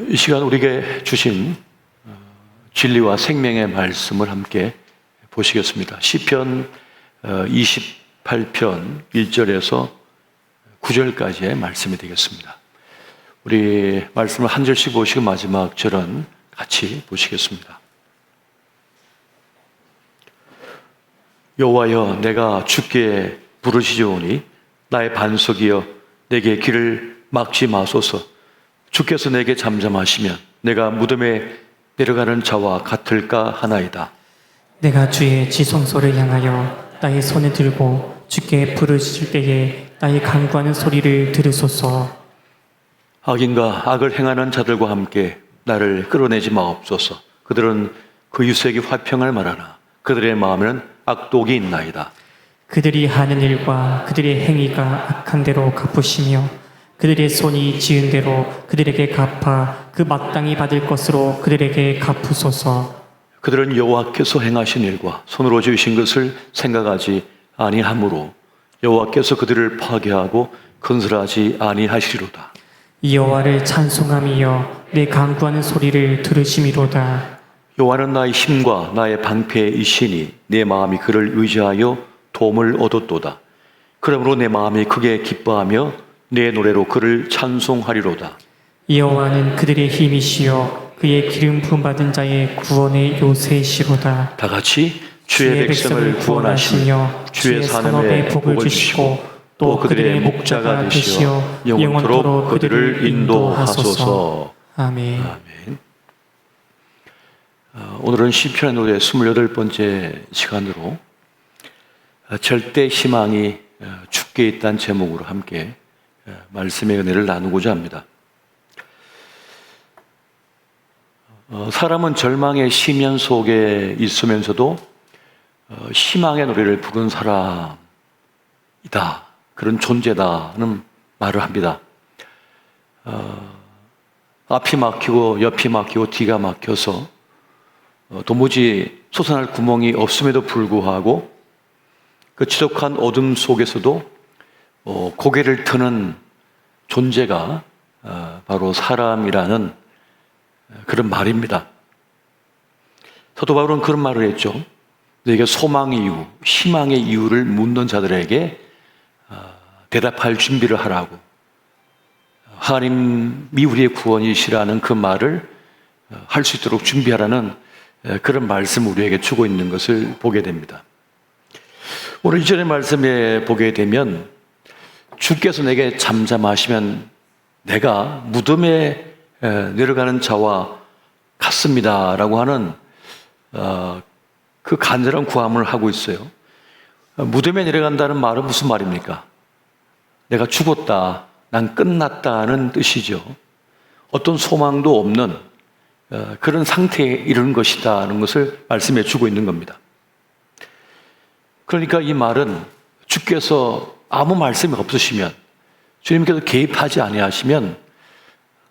이 시간 우리에게 주신 진리와 생명의 말씀을 함께 보시겠습니다. 시편 28편 1절에서 9절까지의 말씀이 되겠습니다. 우리 말씀을 한 절씩 보시고 마지막 절은 같이 보시겠습니다. 여호와여, 내가 주께 부르짖으오니 나의 반석이여, 내게 길을 막지 마소서. 주께서 내게 잠잠하시면 내가 무덤에 내려가는 자와 같을까 하나이다. 내가 주의 지성소를 향하여 나의 손을 들고 주께 부르짖을 때에 나의 간구하는 소리를 들으소서. 악인과 악을 행하는 자들과 함께 나를 끌어내지 마옵소서. 그들은 그 유색이 화평을 말하나 그들의 마음에는 악독이 있나이다. 그들이 하는 일과 그들의 행위가 악한 대로 갚으시며 그들의 손이 지은 대로 그들에게 갚아 그 마땅히 받을 것으로 그들에게 갚으소서. 그들은 여호와께서 행하신 일과 손으로 지으신 것을 생각하지 아니하므로 여호와께서 그들을 파괴하고 건설하지 아니하시리로다. 여호와를 찬송함이여, 내 간구하는 소리를 들으심이로다. 여호와는 나의 힘과 나의 방패이시니 내 마음이 그를 의지하여 도움을 얻었도다. 그러므로 내 마음이 크게 기뻐하며 내 노래로 그를 찬송하리로다. 여호와는 그들의 힘이시여, 그의 기름 부음 받은 자의 구원의 요새시로다. 다 같이 주의 백성을 구원하시며 주의 산업에 복을 주시고 또 그들의 목자가 되시어 영원토록 그들을 인도하소서. 아멘. 아멘. 오늘은 시편의 노래 28번째 시간으로 절대 희망이 주께 있다는 제목으로 함께 말씀의 은혜를 나누고자 합니다. 사람은 절망의 심연 속에 있으면서도 희망의 노래를 부르는 사람이다, 그런 존재다는 말을 합니다. 앞이 막히고 옆이 막히고 뒤가 막혀서 도무지 솟아날 구멍이 없음에도 불구하고 그 지독한 어둠 속에서도 고개를 드는 존재가 바로 사람이라는 그런 말입니다. 사도 바울은 그런 말을 했죠. 너에게 소망의 이유, 희망의 이유를 묻는 자들에게 대답할 준비를 하라고. 하나님이 우리의 구원이시라는 그 말을 할 수 있도록 준비하라는 그런 말씀을 우리에게 주고 있는 것을 보게 됩니다. 오늘 이전의 말씀에 보게 되면 주께서 내게 잠잠하시면 내가 무덤에 내려가는 자와 같습니다 라고 하는 그 간절한 구함을 하고 있어요. 무덤에 내려간다는 말은 무슨 말입니까? 내가 죽었다, 난 끝났다는 뜻이죠. 어떤 소망도 없는 그런 상태에 이르는 것이다는 것을 말씀해 주고 있는 겁니다. 그러니까 이 말은 주께서 아무 말씀이 없으시면, 주님께서 개입하지 아니하시면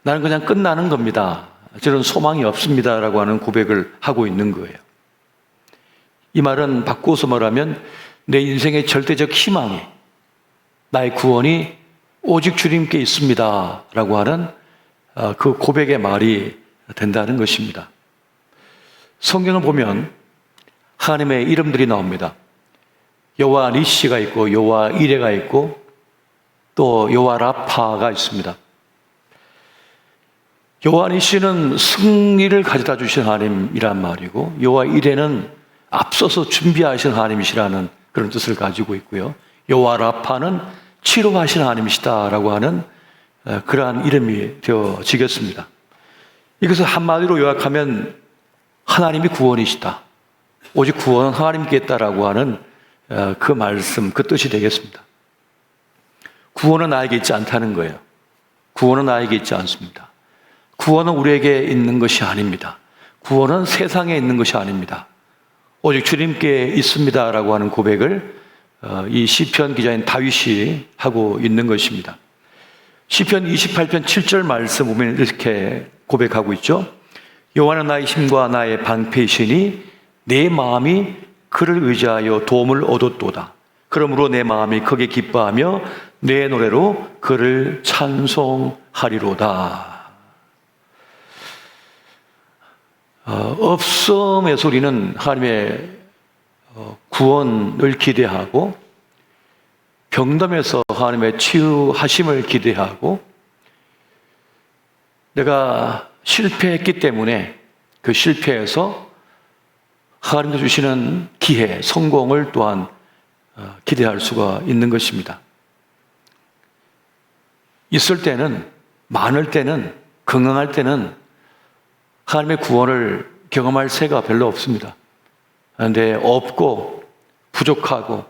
나는 그냥 끝나는 겁니다, 저는 소망이 없습니다 라고 하는 고백을 하고 있는 거예요. 이 말은 바꾸어서 말하면 내 인생의 절대적 희망이, 나의 구원이 오직 주님께 있습니다 라고 하는 그 고백의 말이 된다는 것입니다. 성경을 보면 하나님의 이름들이 나옵니다. 여호와 니시가 있고 여호와 이레가 있고 또 여호와 라파가 있습니다. 여호와 니시는 승리를 가져다 주신 하나님이란 말이고, 여호와 이레는 앞서서 준비하신 하나님이시라는 그런 뜻을 가지고 있고요, 여호와 라파는 치료하신 하나님이시다라고 하는 그러한 이름이 되어지겠습니다. 이것을 한마디로 요약하면 하나님이 구원이시다, 오직 구원은 하나님께 있다라고 하는 그 말씀, 그 뜻이 되겠습니다. 구원은 나에게 있지 않다는 거예요. 구원은 나에게 있지 않습니다. 구원은 우리에게 있는 것이 아닙니다. 구원은 세상에 있는 것이 아닙니다. 오직 주님께 있습니다라고 하는 고백을 이 시편 기자인 다윗이 하고 있는 것입니다. 시편 28편 7절 말씀 보면 이렇게 고백하고 있죠. 여호와는 나의 힘과 나의 방패이시니 내 마음이 그를 의지하여 도움을 얻었도다. 그러므로 내 마음이 크게 기뻐하며 내 노래로 그를 찬송하리로다. 없음에서 우리는 하나님의 구원을 기대하고, 병듦에서 하나님의 치유하심을 기대하고, 내가 실패했기 때문에 그 실패에서 하나님께서 주시는 기회, 성공을 또한 기대할 수가 있는 것입니다. 있을 때는, 많을 때는, 건강할 때는 하나님의 구원을 경험할 새가 별로 없습니다. 그런데 없고 부족하고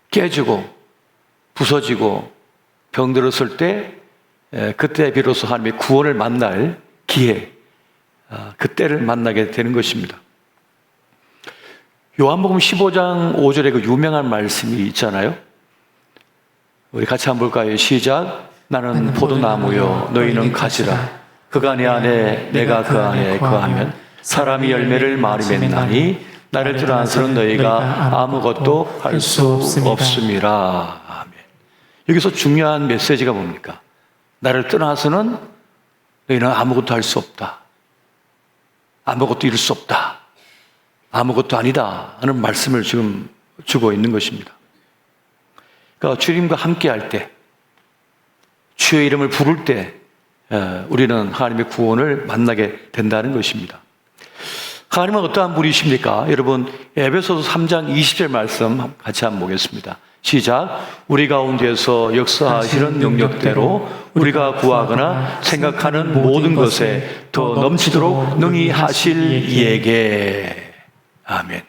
깨지고 부서지고 병들었을 때, 그때 비로소 하나님의 구원을 만날 기회, 그때를 만나게 되는 것입니다. 요한복음 15장 5절에 그 유명한 말씀이 있잖아요. 우리 같이 한번 볼까요? 시작. 나는 포도나무요 너희는 가지라. 그가 내 안에 내가 그 안에 거하면 사람이 열매를 많이 맺나니 나를 떠나서는 너희가 아무것도 할 수 없음이라. 아멘. 여기서 중요한 메시지가 뭡니까? 나를 떠나서는 너희는 아무것도 할 수 없다. 아무것도 이룰 수 없다. 아무것도 아니다 하는 말씀을 지금 주고 있는 것입니다. 그러니까 주님과 함께 할 때, 주의 이름을 부를 때 우리는 하나님의 구원을 만나게 된다는 것입니다. 하나님은 어떠한 분이십니까? 여러분, 에베소서 3장 20절 말씀 같이 한번 보겠습니다. 시작. 우리 가운데서 역사하시는 능력대로 우리가 구하거나 생각하는 모든 것에 더 넘치도록 능히 하실 이에게. 아멘.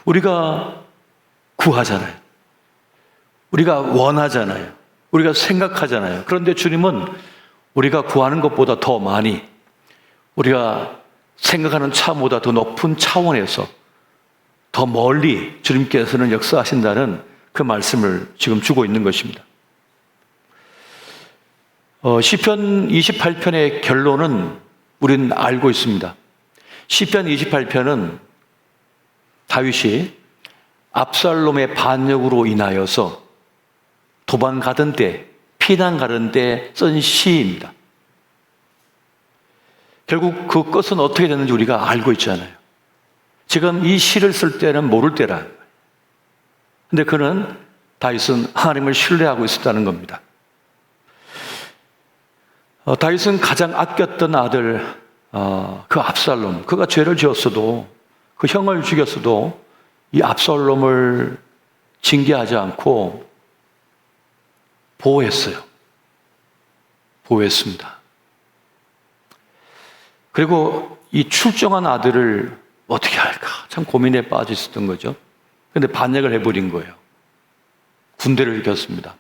우리가 구하잖아요. 우리가 원하잖아요. 우리가 생각하잖아요. 그런데 주님은 우리가 구하는 것보다 더 많이, 우리가 생각하는 차보다 더 높은 차원에서 더 멀리 주님께서는 역사하신다는 그 말씀을 지금 주고 있는 것입니다. 시편 28편의 결론은 우리는 알고 있습니다. 시편 28편은 다윗이 압살롬의 반역으로 인하여서 도망 가던 때, 피난 가던 때 쓴 시입니다. 결국 그 것은 어떻게 됐는지 우리가 알고 있잖아요. 지금 이 시를 쓸 때는 모를 때라. 근데 그는 다윗은 하나님을 신뢰하고 있었다는 겁니다. 다윗은 가장 아꼈던 아들 그 압살롬, 그가 죄를 지었어도, 그 형을 죽였어도 이 압살롬을 징계하지 않고 보호했어요. 보호했습니다. 그리고 이 출정한 아들을 어떻게 할까 참 고민에 빠져 있었던 거죠. 그런데 반역을 해버린 거예요. 군대를 일으켰습니다.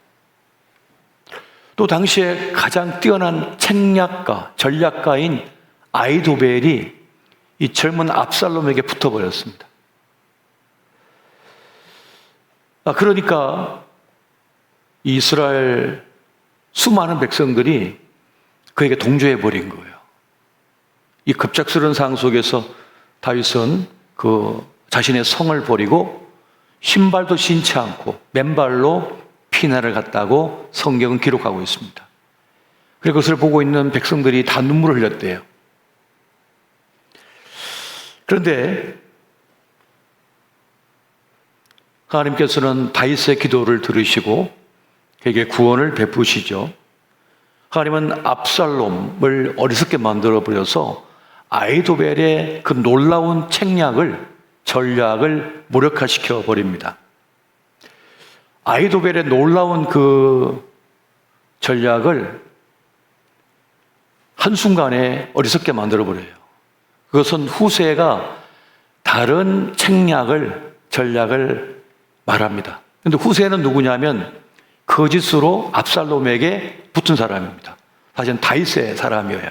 또 당시에 가장 뛰어난 책략가, 전략가인 아히도벨이 이 젊은 압살롬에게 붙어버렸습니다. 그러니까 이스라엘 수많은 백성들이 그에게 동조해버린 거예요. 이 급작스러운 상황 속에서 다윗은 그 자신의 성을 버리고 신발도 신지 않고 맨발로 피난을 갔다고 성경은 기록하고 있습니다. 그리고 그것을 보고 있는 백성들이 다 눈물을 흘렸대요. 그런데 하나님께서는 다윗의 기도를 들으시고 그에게 구원을 베푸시죠. 하나님은 압살롬을 어리석게 만들어버려서 아히도벨의 그 놀라운 책략을, 전략을 무력화시켜 버립니다. 아히도벨의 놀라운 그 전략을 한순간에 어리석게 만들어버려요. 그것은 후세가 다른 책략을, 전략을 말합니다. 그런데 후세는 누구냐면 거짓으로 압살롬에게 붙은 사람입니다. 사실은 다윗의 사람이에요.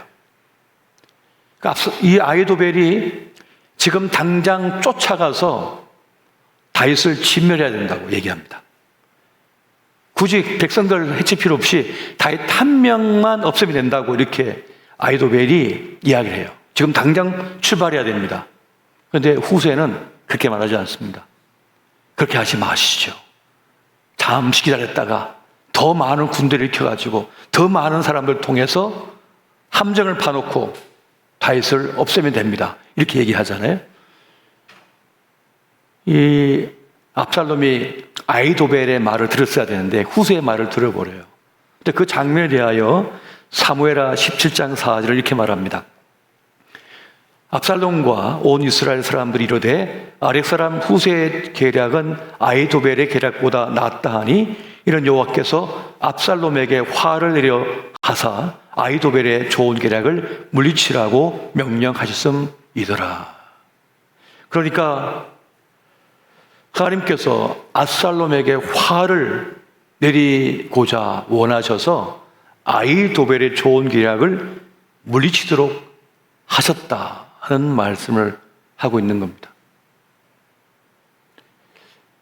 그러니까 이 아히도벨이 지금 당장 쫓아가서 다윗을 진멸해야 된다고 얘기합니다. 굳이 백성들 해칠 필요 없이 다윗 한 명만 없애면 된다고 이렇게 아히도벨이 이야기를 해요. 지금 당장 출발해야 됩니다. 그런데 후세는 그렇게 말하지 않습니다. 그렇게 하지 마시죠. 잠시 기다렸다가 더 많은 군대를 일으켜가지고 더 많은 사람들 통해서 함정을 파놓고 다윗을 없애면 됩니다. 이렇게 얘기하잖아요. 이 압살롬이 아히도벨의 말을 들었어야 되는데 후세의 말을 들어버려요. 근데 그 장면에 대하여 사무엘하 17장 4절을 이렇게 말합니다. 압살롬과 온 이스라엘 사람들이 이르되 아렉 사람 후세의 계략은 아히도벨의 계략보다 낫다 하니 이는 여호와께서 압살롬에게 화를 내려 하사 아히도벨의 좋은 계략을 물리치라고 명령하셨음이더라. 그러니까 하나님께서 압살롬에게 화를 내리고자 원하셔서 아히도벨의 좋은 계략을 물리치도록 하셨다 하는 말씀을 하고 있는 겁니다.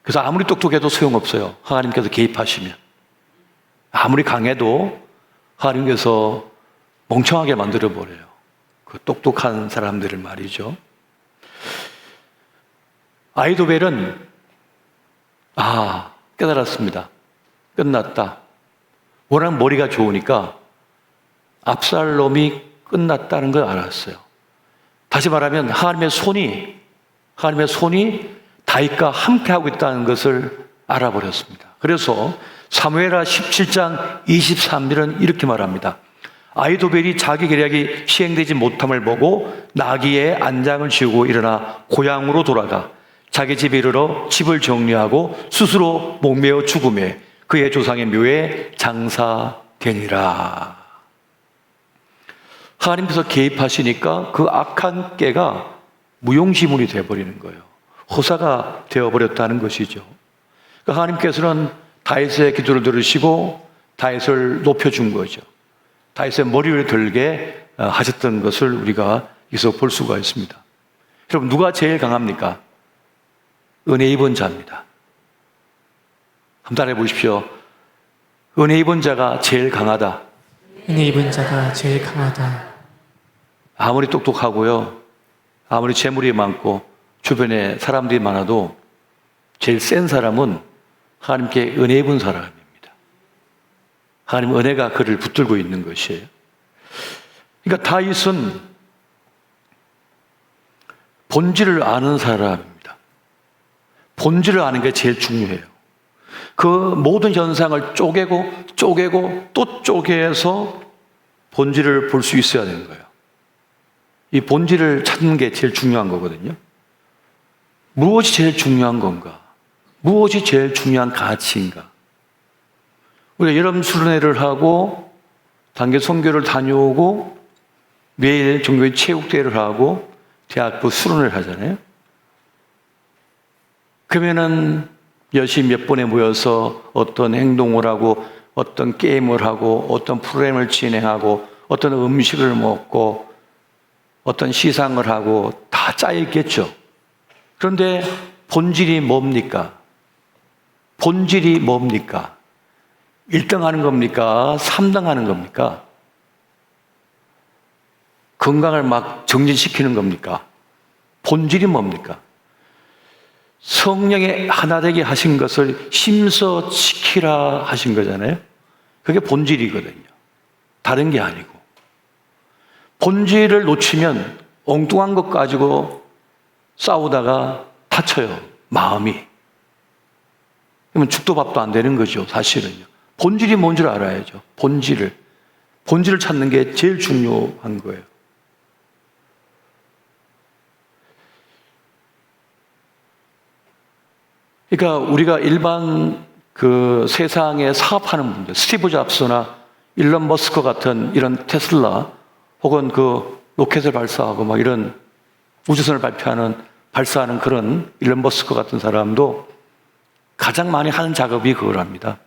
그래서 아무리 똑똑해도 소용없어요. 하나님께서 개입하시면. 아무리 강해도 하나님께서 멍청하게 만들어버려요. 그 똑똑한 사람들을 말이죠. 아히도벨은 깨달았습니다. 끝났다. 워낙 머리가 좋으니까 압살롬이 끝났다는 걸 알았어요. 다시 말하면 하나님의 손이 다윗과 함께하고 있다는 것을 알아버렸습니다. 그래서 사무엘하 17장 23절은 이렇게 말합니다. 아히도벨이 자기 계략이 시행되지 못함을 보고 나귀의 안장을 지우고 일어나 고향으로 돌아가 자기 집에 이르러 집을 정리하고 스스로 목매어 죽음에 그의 조상의 묘에 장사되니라. 하나님께서 개입하시니까 그 악한 깨가 무용지물이 되어버리는 거예요. 호사가 되어버렸다는 것이죠. 그러니까 하나님께서는 다윗의 기도를 들으시고 다윗을 높여준 거죠. 다윗의 머리를 들게 하셨던 것을 우리가 여기서 볼 수가 있습니다. 여러분, 누가 제일 강합니까? 은혜 입은 자입니다. 한번 따라해 보십시오. 은혜 입은 자가 제일 강하다. 은혜 입은 자가 제일 강하다. 아무리 똑똑하고요, 아무리 재물이 많고 주변에 사람들이 많아도 제일 센 사람은 하나님께 은혜 입은 사람입니다. 하나님 은혜가 그를 붙들고 있는 것이에요. 그러니까 다윗은 본질을 아는 사람입니다. 본질을 아는 게 제일 중요해요. 그 모든 현상을 쪼개고 또 쪼개서 본질을 볼 수 있어야 되는 거예요. 이 본질을 찾는 게 제일 중요한 거거든요. 무엇이 제일 중요한 건가? 무엇이 제일 중요한 가치인가? 우리가 여름 수련회를 하고 단기 선교를 다녀오고 매일 종교의 체육대회를 하고 대학부 수련회를 하잖아요. 그러면은 열심히 몇 번에 모여서 어떤 행동을 하고 어떤 게임을 하고 어떤 프로그램을 진행하고 어떤 음식을 먹고 어떤 시상을 하고 다 짜여 있겠죠. 그런데 본질이 뭡니까? 본질이 뭡니까? 1등 하는 겁니까? 3등 하는 겁니까? 건강을 막 정진시키는 겁니까? 본질이 뭡니까? 성령의 하나 되게 하신 것을 힘써 지키라 하신 거잖아요. 그게 본질이거든요. 다른 게 아니고. 본질을 놓치면 엉뚱한 것 가지고 싸우다가 다쳐요. 마음이. 그러면 죽도 밥도 안 되는 거죠. 사실은요. 본질이 뭔지를 알아야죠. 본질을 찾는 게 제일 중요한 거예요. 그러니까 우리가 일반 그 세상에 사업하는 분들, 스티브 잡스나 일론 머스크 같은 이런 테슬라 혹은 그 로켓을 발사하고 막 이런 우주선을 발사하는 그런 일론 머스크 같은 사람도 가장 많이 하는 작업이 그거랍니다.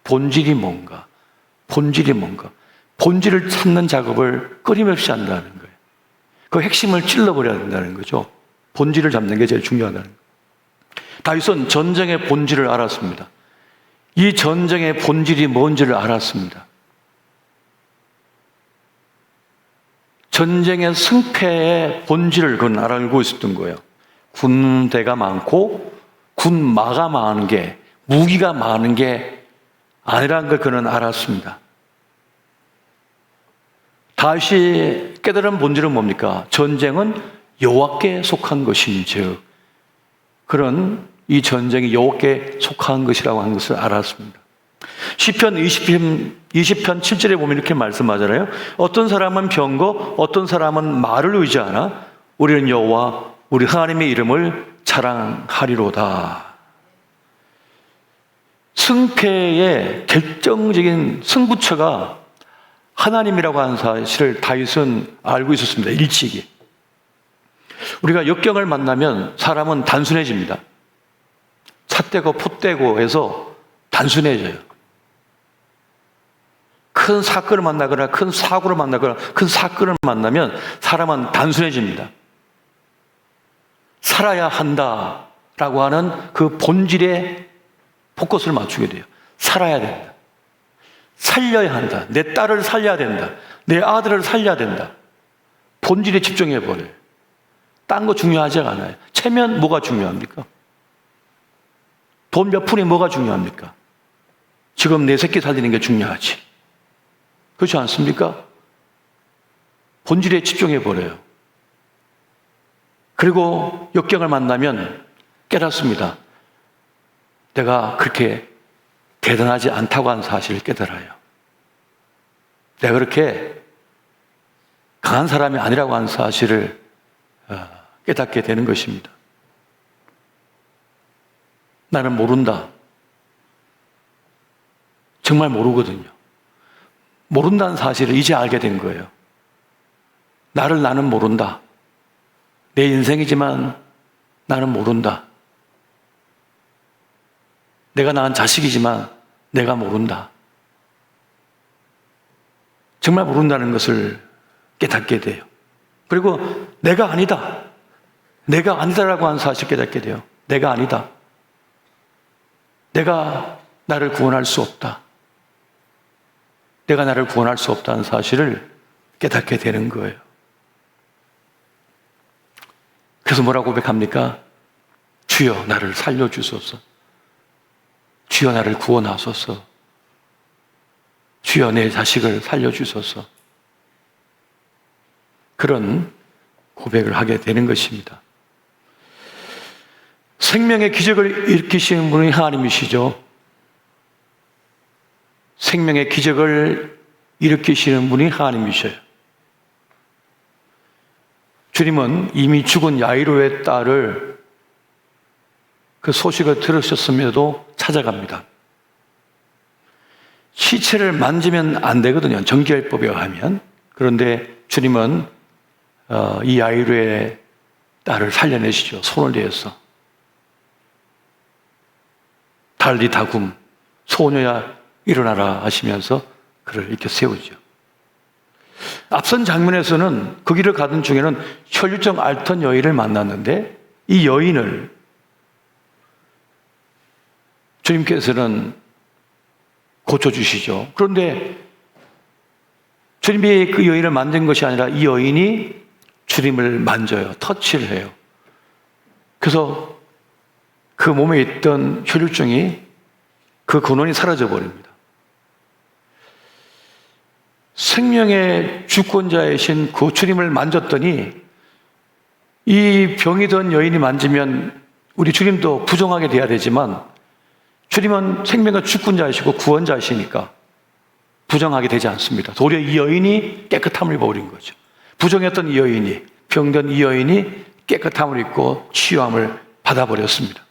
본질이 뭔가. 본질을 찾는 작업을 끊임없이 한다는 거예요. 그 핵심을 찔러버려야 된다는 거죠. 본질을 잡는 게 제일 중요하다는 거예요. 다윗은 전쟁의 본질을 알았습니다. 이 전쟁의 본질이 뭔지를 알았습니다. 전쟁의 승패의 본질을 그건 알고 있었던 거예요. 군대가 많고 군마가 많은 게, 무기가 많은 게 아니라는 걸 그는 알았습니다. 다윗이 깨달은 본질은 뭡니까? 전쟁은 여호와께 속한 것인즉, 그런 이 전쟁이 여호와께 속한 것이라고 하는 것을 알았습니다. 시편 20편 7절에 보면 이렇게 말씀하잖아요. 어떤 사람은 병거, 어떤 사람은 말을 의지하나 우리는 여호와 우리 하나님의 이름을 자랑하리로다. 승패의 결정적인 승부처가 하나님이라고 하는 사실을 다윗은 알고 있었습니다. 일찍이. 우리가 역경을 만나면 사람은 단순해집니다. 찻대고 폿대고 해서 단순해져요. 큰 사건을 만나거나 큰 사고를 만나거나 큰 사건을 만나면 사람은 단순해집니다. 살아야 한다라고 하는 그 본질에 포커스를 맞추게 돼요. 살아야 된다. 살려야 한다. 내 딸을 살려야 된다. 내 아들을 살려야 된다. 본질에 집중해 버려요. 딴 거 중요하지 않아요. 체면 뭐가 중요합니까? 돈 몇 푼이 뭐가 중요합니까? 지금 내 새끼 살리는 게 중요하지. 그렇지 않습니까? 본질에 집중해 버려요. 그리고 역경을 만나면 깨닫습니다. 내가 그렇게 대단하지 않다고 하는 사실을 깨달아요. 내가 그렇게 강한 사람이 아니라고 하는 사실을 깨닫게 되는 것입니다. 나는 모른다. 정말 모르거든요. 모른다는 사실을 이제 알게 된 거예요. 나는 모른다. 내 인생이지만 나는 모른다. 내가 낳은 자식이지만 내가 모른다. 정말 모른다는 것을 깨닫게 돼요. 그리고 내가 아니다. 내가 아니다라고 하는 사실을 깨닫게 돼요. 내가 아니다. 내가 나를 구원할 수 없다. 내가 나를 구원할 수 없다는 사실을 깨닫게 되는 거예요. 그래서 뭐라고 고백합니까? 주여 나를 살려주소서. 주여 나를 구원하소서. 주여 내 자식을 살려주소서. 그런 고백을 하게 되는 것입니다. 생명의 기적을 일으키시는 분이 하나님이시죠. 생명의 기적을 일으키시는 분이 하나님이셔요. 주님은 이미 죽은 야이로의 딸을 그 소식을 들으셨음에도 찾아갑니다. 시체를 만지면 안 되거든요. 정결법에 의하면. 그런데 주님은 이 야이로의 딸을 살려내시죠. 손을 대어서. 달리다굼 소녀야 일어나라 하시면서 그를 이렇게 세우죠. 앞선 장면에서는 그 길을 가던 중에는 혈류증 앓던 여인을 만났는데 이 여인을 주님께서는 고쳐주시죠. 그런데 주님이 그 여인을 만진 것이 아니라 이 여인이 주님을 만져요. 터치를 해요. 그래서 그 몸에 있던 혈류증이 그 근원이 사라져 버립니다. 생명의 주권자이신 그 주님을 만졌더니 이 병이던 여인이 만지면 우리 주님도 부정하게 돼야 되지만 주님은 생명의 주권자이시고 구원자이시니까 부정하게 되지 않습니다. 도리어 이 여인이 깨끗함을 입어버린 거죠. 부정했던 이 여인이, 병든 이 여인이 깨끗함을 입고 치유함을 받아버렸습니다.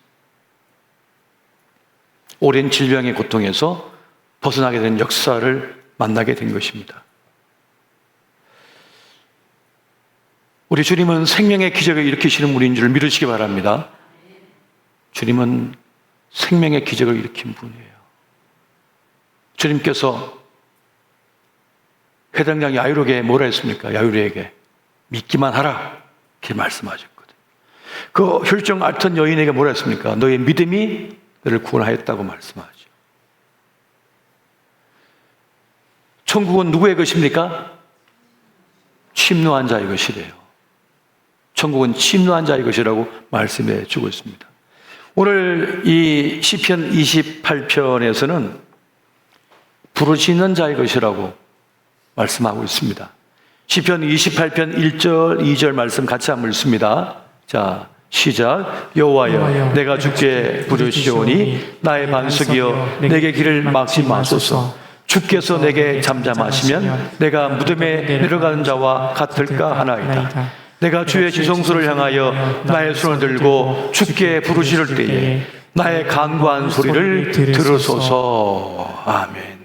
오랜 질병의 고통에서 벗어나게 된 역사를 만나게 된 것입니다. 우리 주님은 생명의 기적을 일으키시는 분인 줄 믿으시기 바랍니다. 주님은 생명의 기적을 일으킨 분이에요. 주님께서 회당장 야이로에게 뭐라 했습니까? 야이로에게 믿기만 하라 이렇게 말씀하셨거든요. 그 혈증 앓던 여인에게 뭐라 했습니까? 너의 믿음이 너를 구원하였다고 말씀하죠. 천국은 누구의 것입니까? 침노한 자의 것이래요. 천국은 침노한 자의 것이라고 말씀해 주고 있습니다. 오늘 이 시편 28편에서는 부르짖는 자의 것이라고 말씀하고 있습니다. 시편 28편 1절 2절 말씀 같이 한번 읽습니다. 자, 시작. 여호와여 내가 주께 부르시오니 나의 반석이여 내게 길을 막지 마소서. 주께서 내게 잠잠하시면 내가 무덤에 내려가는 자와 같을까 하나이다. 내가 주의 지성소를 향하여 나의 손을 들고 주께 부르시를 때에 나의 간구한 소리를 들으소서. 아멘.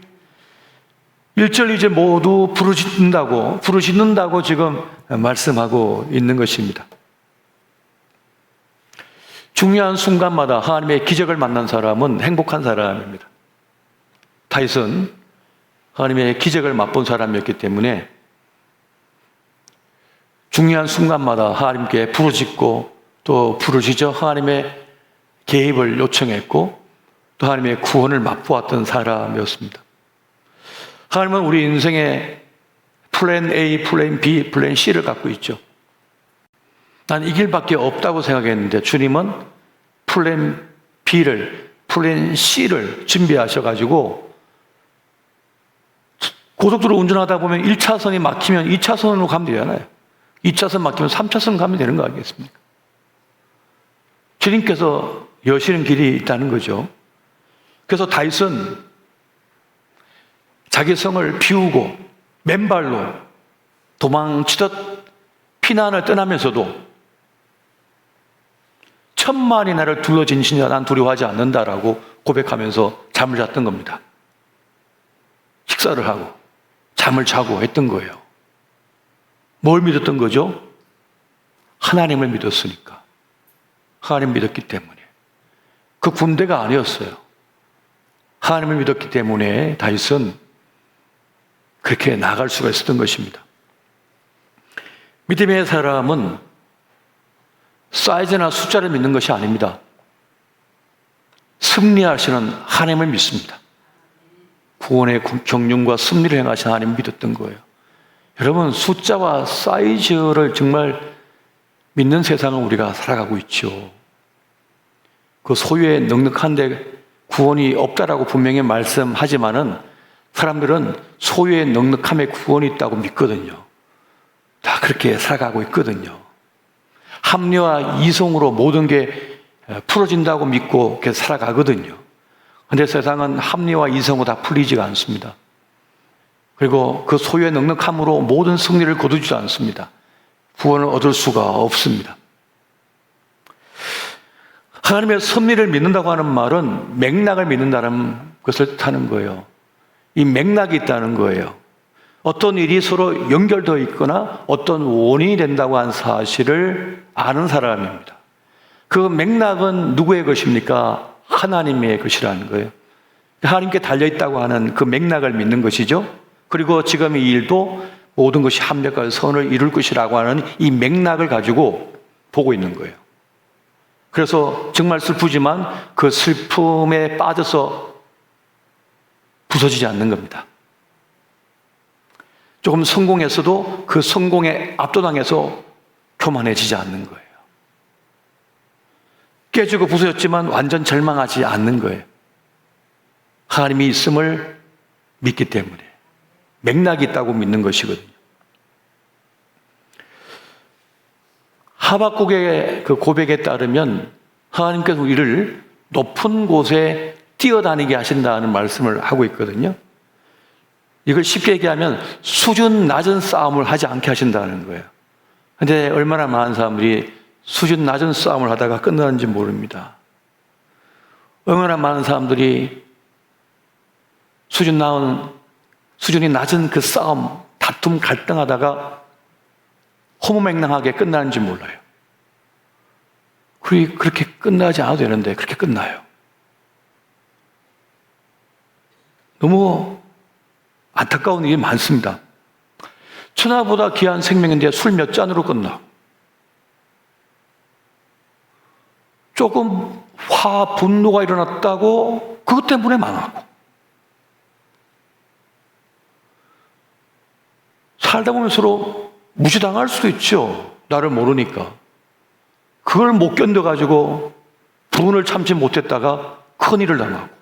1절 2절 모두 부르짖는다고 지금 말씀하고 있는 것입니다. 중요한 순간마다 하나님의 기적을 만난 사람은 행복한 사람입니다. 다윗은 하나님의 기적을 맛본 사람이었기 때문에 중요한 순간마다 하나님께 부르짖고 또 부르짖어 하나님의 개입을 요청했고 또 하나님의 구원을 맛보았던 사람이었습니다. 하나님은 우리 인생에 플랜 A, 플랜 B, 플랜 C를 갖고 있죠. 난 이 길밖에 없다고 생각했는데 주님은 플랜 B를, 플랜 C를 준비하셔가지고 고속도로 운전하다 보면 1차선이 막히면 2차선으로 가면 되잖아요. 2차선 막히면 3차선 가면 되는 거 아니겠습니까? 주님께서 여시는 길이 있다는 거죠. 그래서 다윗은 자기 성을 비우고 맨발로 도망치듯 피난을 떠나면서도 천만이 나를 둘러진 신이라 난 두려워하지 않는다라고 고백하면서 잠을 잤던 겁니다. 식사를 하고 잠을 자고 했던 거예요. 뭘 믿었던 거죠? 하나님을 믿었으니까. 하나님 믿었기 때문에. 그 군대가 아니었어요. 하나님을 믿었기 때문에 다윗은 그렇게 나아갈 수가 있었던 것입니다. 믿음의 사람은 사이즈나 숫자를 믿는 것이 아닙니다. 승리하시는 하나님을 믿습니다. 구원의 경륜과 승리를 행하신 하나님을 믿었던 거예요. 여러분, 숫자와 사이즈를 정말 믿는 세상을 우리가 살아가고 있죠. 그 소유에 넉넉한데 구원이 없다라고 분명히 말씀하지만은 사람들은 소유의 넉넉함에 구원이 있다고 믿거든요. 다 그렇게 살아가고 있거든요. 합리와 이성으로 모든 게 풀어진다고 믿고 그렇게 살아가거든요. 그런데 세상은 합리와 이성으로 다 풀리지가 않습니다. 그리고 그 소유의 넉넉함으로 모든 승리를 거두지도 않습니다. 구원을 얻을 수가 없습니다. 하나님의 섭리를 믿는다고 하는 말은 맥락을 믿는다는 것을 뜻하는 거예요. 이 맥락이 있다는 거예요. 어떤 일이 서로 연결되어 있거나 어떤 원인이 된다고 한 사실을 아는 사람입니다. 그 맥락은 누구의 것입니까? 하나님의 것이라는 거예요. 하나님께 달려있다고 하는 그 맥락을 믿는 것이죠. 그리고 지금 이 일도 모든 것이 합력과 선을 이룰 것이라고 하는 이 맥락을 가지고 보고 있는 거예요. 그래서 정말 슬프지만 그 슬픔에 빠져서 부서지지 않는 겁니다. 조금 성공했어도 그 성공에 압도당해서 교만해지지 않는 거예요. 깨지고 부서졌지만 완전 절망하지 않는 거예요. 하나님이 있음을 믿기 때문에 맥락이 있다고 믿는 것이거든요. 하박국의 그 고백에 따르면 하나님께서 우리를 높은 곳에 뛰어다니게 하신다는 말씀을 하고 있거든요. 이걸 쉽게 얘기하면 수준 낮은 싸움을 하지 않게 하신다는 거예요. 그런데 얼마나 많은 사람들이 수준 낮은 싸움을 하다가 끝나는지 모릅니다. 얼마나 많은 사람들이 수준이 낮은 그 싸움, 다툼, 갈등하다가 허무맹랑하게 끝나는지 몰라요. 그렇게 끝나지 않아도 되는데 그렇게 끝나요. 너무 안타까운 일이 많습니다. 천하보다 귀한 생명인데 술 몇 잔으로 끝나. 조금 분노가 일어났다고 그것 때문에 망하고. 살다 보면 서로 무시당할 수도 있죠. 나를 모르니까. 그걸 못 견뎌가지고 분을 참지 못했다가 큰일을 당하고.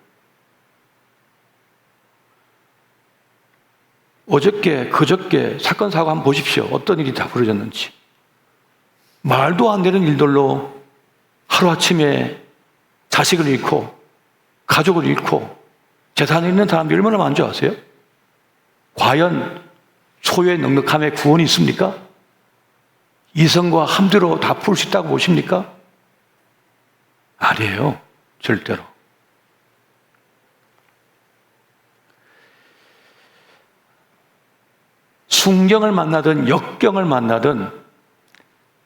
어저께, 그저께 사건, 사고 한번 보십시오. 어떤 일이 다 벌어졌는지. 말도 안 되는 일들로 하루아침에 자식을 잃고, 가족을 잃고, 재산을 잃는 사람들이 얼마나 많은 줄 아세요? 과연 소유의 넉넉함에 구원이 있습니까? 이성과 함대로 다 풀 수 있다고 보십니까? 아니에요. 절대로. 순경을 만나든 역경을 만나든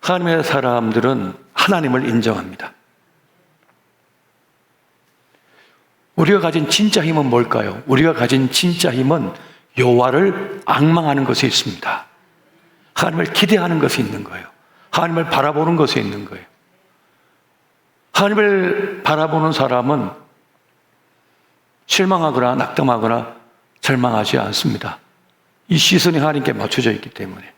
하나님의 사람들은 하나님을 인정합니다. 우리가 가진 진짜 힘은 뭘까요? 우리가 가진 진짜 힘은 여호와를 앙망하는 것에 있습니다. 하나님을 기대하는 것이 있는 거예요. 하나님을 바라보는 것에 있는 거예요. 하나님을 바라보는 사람은 실망하거나 낙담하거나 절망하지 않습니다. 이 시선이 하나님께 맞춰져 있기 때문에.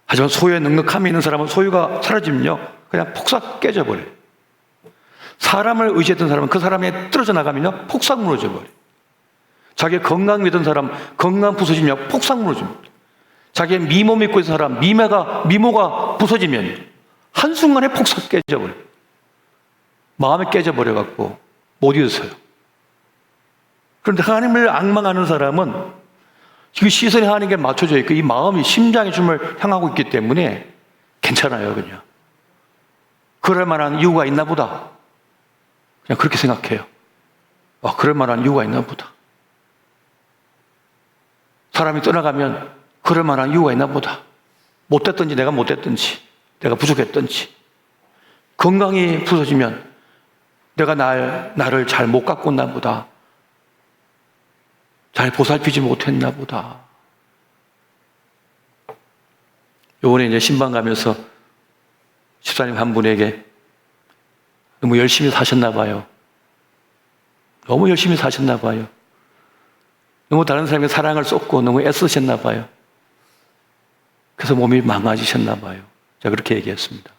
하지만 소유에 넉넉함이 있는 사람은 소유가 사라지면요, 그냥 폭삭 깨져버려요. 사람을 의지했던 사람은 그 사람이 떨어져 나가면요, 폭삭 무너져 버려요. 자기의 건강 믿던 사람, 건강 부서지면 폭삭 무너집니다. 자기의 미모 믿고 있는 사람, 미모가 부서지면 한순간에 폭삭 깨져버려요. 마음이 깨져버려갖고 못 일어서요. 그런데 하나님을 앙망하는 사람은 그 시선이 하나님께 맞춰져 있고 이 마음이 심장이 주님을 향하고 있기 때문에 괜찮아요, 그냥. 그럴 만한 이유가 있나 보다. 그냥 그렇게 생각해요. 그럴 만한 이유가 있나 보다. 사람이 떠나가면 그럴 만한 이유가 있나 보다. 못됐든지 내가 못됐든지 내가 부족했든지 건강이 부서지면 내가 나를 잘 못 가꿨나 보다. 잘 보살피지 못했나 보다. 요번에 이제 신방 가면서 집사님 한 분에게 너무 열심히 사셨나 봐요. 너무 열심히 사셨나 봐요. 너무 다른 사람의 사랑을 쏟고 너무 애쓰셨나 봐요. 그래서 몸이 망가지셨나 봐요. 제가 그렇게 얘기했습니다.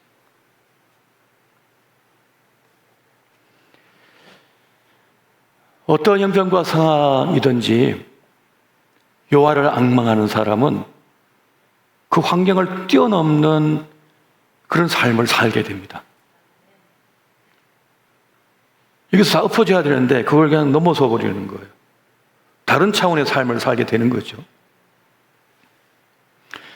어떤 형편과 상황이든지 여호와를 앙망하는 사람은 그 환경을 뛰어넘는 그런 삶을 살게 됩니다. 여기서 다 엎어져야 되는데 그걸 그냥 넘어서 버리는 거예요. 다른 차원의 삶을 살게 되는 거죠.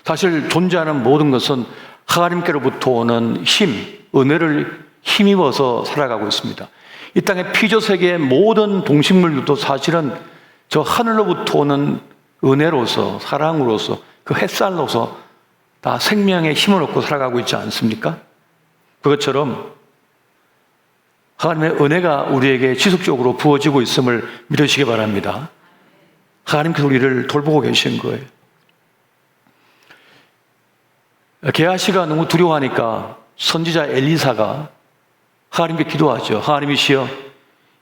사실 존재하는 모든 것은 하나님께로부터 오는 힘, 은혜를 힘입어서 살아가고 있습니다. 이 땅의 피조 세계의 모든 동식물들도 사실은 저 하늘로부터 오는 은혜로서, 사랑으로서, 그 햇살로서 다 생명의 힘을 얻고 살아가고 있지 않습니까? 그것처럼 하나님의 은혜가 우리에게 지속적으로 부어지고 있음을 믿으시기 바랍니다. 하나님께서 우리를 돌보고 계신 거예요. 게하시가 너무 두려워하니까 선지자 엘리사가 하나님께 기도하죠. 하나님이시여,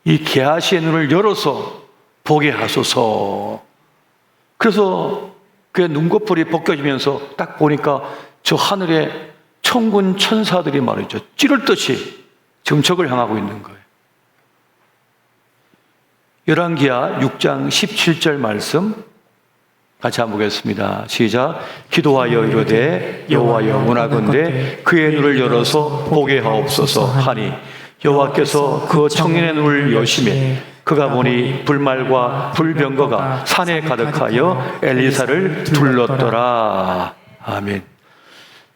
이 게하시의 눈을 열어서 보게 하소서. 그래서 그의 눈꺼풀이 벗겨지면서 딱 보니까 저 하늘에 천군 천사들이 말이죠, 찌를 듯이 정적을 향하고 있는 거예요. 열왕기하 6장 17절 말씀 같이 한번 보겠습니다. 시작. 기도하여 이르되 여호와여 원하건대 그의 눈을 열어서 보게 하옵소서 하니 여호와께서 그 청년의 눈을 여시매 그가 보니 불말과 불병거가 산에 가득하여 엘리사를 둘렀더라. 아멘.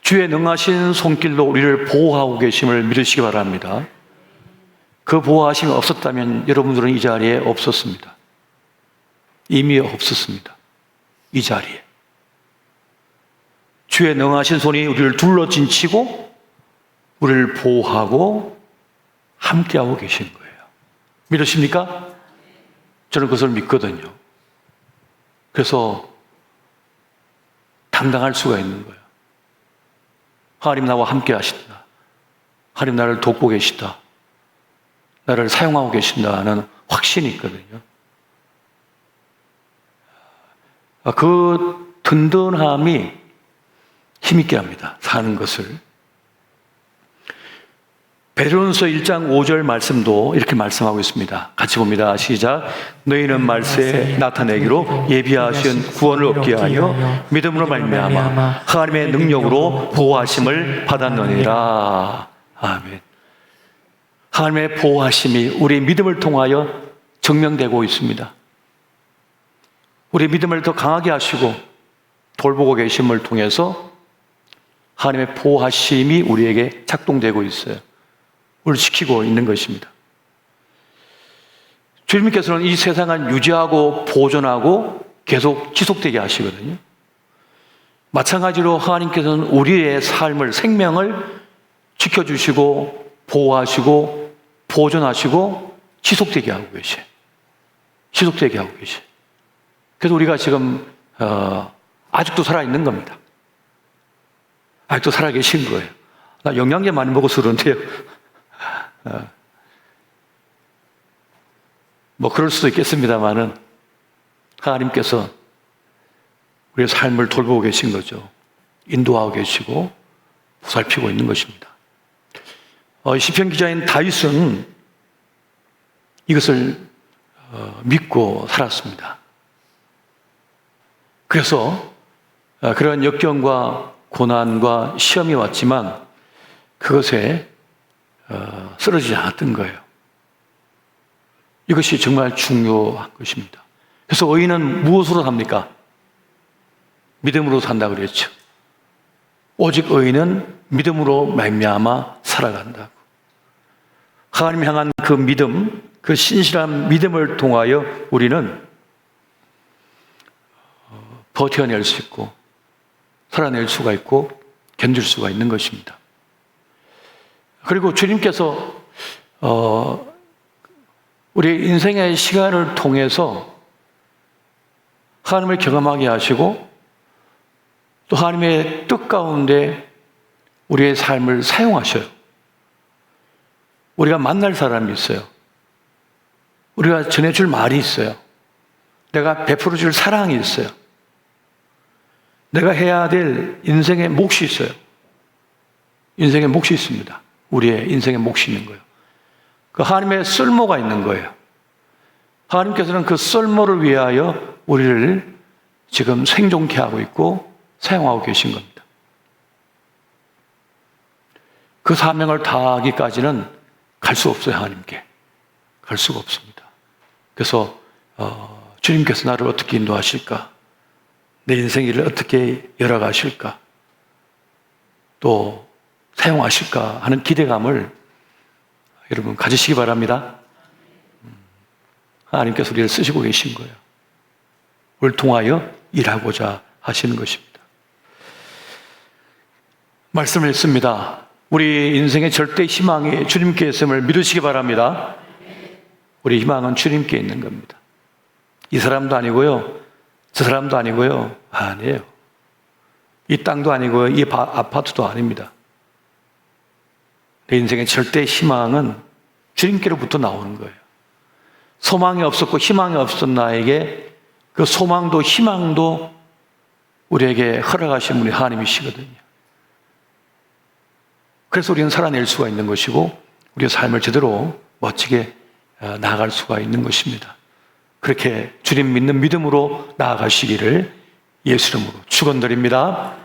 주의 능하신 손길로 우리를 보호하고 계심을 믿으시기 바랍니다. 그 보호하심이 없었다면 여러분들은 이 자리에 없었습니다. 이미 없었습니다. 이 자리에. 주의 능하신 손이 우리를 둘러진치고 우리를 보호하고 함께하고 계신 거예요. 믿으십니까? 저는 그것을 믿거든요. 그래서 당당할 수가 있는 거예요. 하나님 나와 함께 하신다. 하나님 나를 돕고 계시다. 나를 사용하고 계신다는 확신이 있거든요. 그 든든함이 힘있게 합니다. 사는 것을. 베드로전서 1장 5절 말씀도 이렇게 말씀하고 있습니다. 같이 봅니다. 시작. 너희는 말세에 나타내기로 예비하신 구원을 얻게 하여 믿음으로 말미암아 하나님의 능력으로 보호하심을 받았느니라. 아멘. 하나님의 보호하심이 우리의 믿음을 통하여 증명되고 있습니다. 우리의 믿음을 더 강하게 하시고 돌보고 계심을 통해서 하나님의 보호하심이 우리에게 작동되고 있어요. 우리를 지키고 있는 것입니다. 주님께서는 이 세상을 유지하고 보존하고 계속 지속되게 하시거든요. 마찬가지로 하나님께서는 우리의 삶을, 생명을 지켜주시고 보호하시고 보존하시고 지속되게 하고 계셔요. 지속되게 하고 계셔요. 그래서 우리가 지금 아직도 살아있는 겁니다. 아직도 살아계신 거예요. 나 영양제 많이 먹어서 그런데요. 뭐 그럴 수도 있겠습니다만은 하나님께서 우리의 삶을 돌보고 계신 거죠. 인도하고 계시고 보살피고 있는 것입니다. 시편 기자인 다윗은 이것을 믿고 살았습니다. 그래서 그런 역경과 고난과 시험이 왔지만 그것에 쓰러지지 않았던 거예요. 이것이 정말 중요한 것입니다. 그래서 의인은 무엇으로 삽니까? 믿음으로 산다고 그랬죠. 오직 의인은 믿음으로 말미암아 살아간다고. 하나님 향한 그 믿음, 그 신실한 믿음을 통하여 우리는 버텨낼 수 있고 살아낼 수가 있고 견딜 수가 있는 것입니다. 그리고 주님께서 우리 인생의 시간을 통해서 하나님을 경험하게 하시고 또 하나님의 뜻 가운데 우리의 삶을 사용하셔요. 우리가 만날 사람이 있어요. 우리가 전해줄 말이 있어요. 내가 베풀어줄 사랑이 있어요. 내가 해야 될 인생의 몫이 있어요. 인생의 몫이 있습니다. 우리의 인생의 몫이 있는 거예요. 그 하나님의 쓸모가 있는 거예요. 하나님께서는 그 쓸모를 위하여 우리를 지금 생존케 하고 있고 사용하고 계신 겁니다. 그 사명을 다하기까지는 갈 수 없어요. 하나님께 갈 수가 없습니다. 그래서 주님께서 나를 어떻게 인도하실까, 내 인생을 어떻게 열어가실까, 또 사용하실까 하는 기대감을 여러분 가지시기 바랍니다. 하나님께서 우리를 쓰시고 계신 거예요. 우리를 통하여 일하고자 하시는 것입니다. 말씀을 읽습니다. 우리 인생의 절대 희망이 주님께 있음을 믿으시기 바랍니다. 우리 희망은 주님께 있는 겁니다. 이 사람도 아니고요, 저 사람도 아니고요, 아니에요. 이 땅도 아니고요, 이 아파트도 아닙니다. 내 인생의 절대 희망은 주님께로부터 나오는 거예요. 소망이 없었고 희망이 없었던 나에게 그 소망도 희망도 우리에게 허락하신 분이 하나님이시거든요. 그래서 우리는 살아낼 수가 있는 것이고 우리의 삶을 제대로 멋지게 나아갈 수가 있는 것입니다. 그렇게 주님 믿는 믿음으로 나아가시기를 예수 이름으로 축원드립니다.